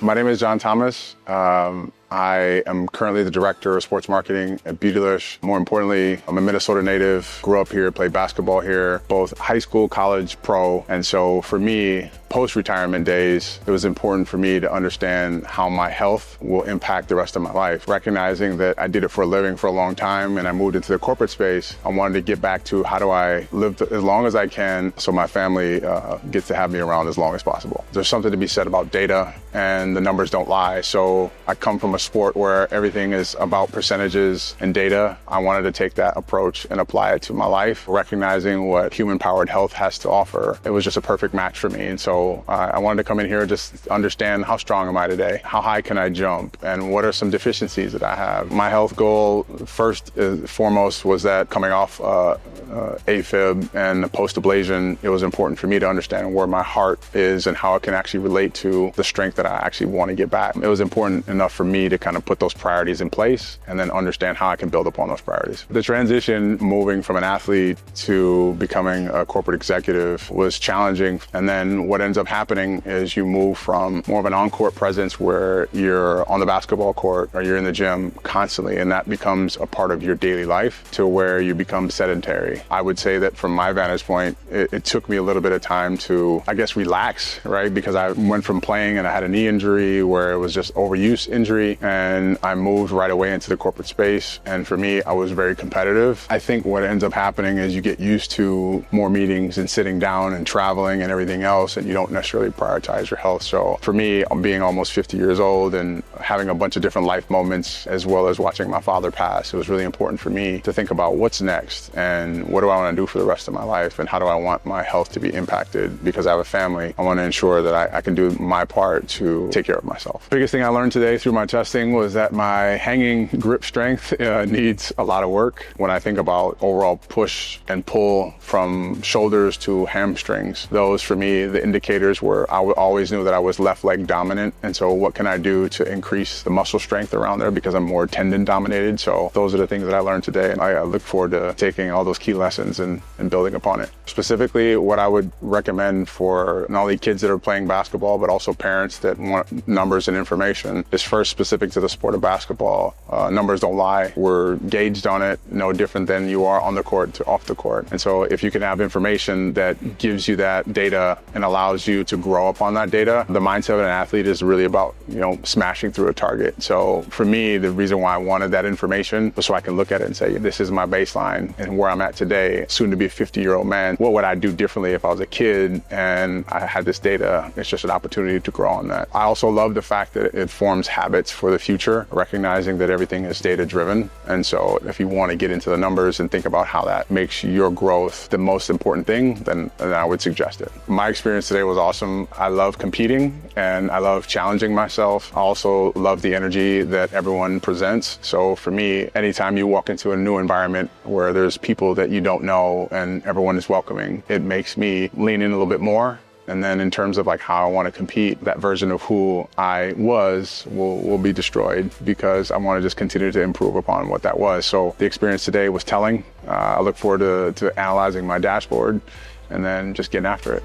My name is John Thomas. I am currently the director of sports marketing at Beautylish. More importantly, I'm a Minnesota native, grew up here, played basketball here, both high school, college, pro. And so for me, post-retirement days, it was important for me to understand how my health will impact the rest of my life. Recognizing that I did it for a living for a long time and I moved into the corporate space, I wanted to get back to how do I live as long as I can so my family gets to have me around as long as possible. There's something to be said about data, and the numbers don't lie. So I come from a sport where everything is about percentages and data. I wanted to take that approach and apply it to my life, recognizing what human-powered health has to offer. It was just a perfect match for me. And so I wanted to come in here and just understand how strong am I today? How high can I jump? And what are some deficiencies that I have? My health goal, first and foremost, was that coming off AFib and post-ablation, it was important for me to understand where my heart is and how it can actually relate to the strength that I actually want to get back. It was important enough for me to kind of put those priorities in place and then understand how I can build upon those priorities. The transition moving from an athlete to becoming a corporate executive was challenging. And then what ends up happening is you move from more of an on-court presence where you're on the basketball court or you're in the gym constantly, and that becomes a part of your daily life, to where you become sedentary. I would say that from my vantage point, it took me a little bit of time to, I guess, relax, right? Because I went from playing and I had a knee injury where it was just overuse injury, and I moved right away into the corporate space. And for me, I was very competitive. I think what ends up happening is you get used to more meetings and sitting down and traveling and everything else, and you don't necessarily prioritize your health. So for me, being almost 50 years old and having a bunch of different life moments, as well as watching my father pass, it was really important for me to think about what's next and what do I want to do for the rest of my life, and how do I want my health to be impacted. Because I have a family, I want to ensure that I can do my part to take care of myself. Biggest thing I learned today through my testing was that my hanging grip strength needs a lot of work. When I think about overall push and pull from shoulders to hamstrings, those for me, the indicators were I always knew that I was left leg dominant. And so what can I do to increase the muscle strength around there, because I'm more tendon dominated. So those are the things that I learned today. And I look forward to taking all those key lessons and building upon it. Specifically, what I would recommend for not only kids that are playing basketball, but also parents that want numbers and information, is first specific to the sport of basketball. Numbers don't lie. We're gauged on it, no different than you are on the court to off the court. And so if you can have information that gives you that data and allows you to grow upon that data, the mindset of an athlete is really about, smashing through a target. So for me, the reason why I wanted that information was so I can look at it and say, this is my baseline and where I'm at today, soon to be a 50-year-old man. What would I do differently if I was a kid and I had this data? It's just an opportunity to grow on that. I also love the fact that it forms habits for the future, recognizing that everything is data driven. And so if you want to get into the numbers and think about how that makes your growth the most important thing, then I would suggest it. My experience today was awesome. I love competing and I love challenging myself. I also love the energy that everyone presents. So for me, anytime you walk into a new environment where there's people that you don't know and everyone is welcoming, it makes me lean in a little bit more. And then in terms of how I want to compete, that version of who I was will be destroyed, because I want to just continue to improve upon what that was. So the experience today was telling. I look forward to analyzing my dashboard and then just getting after it.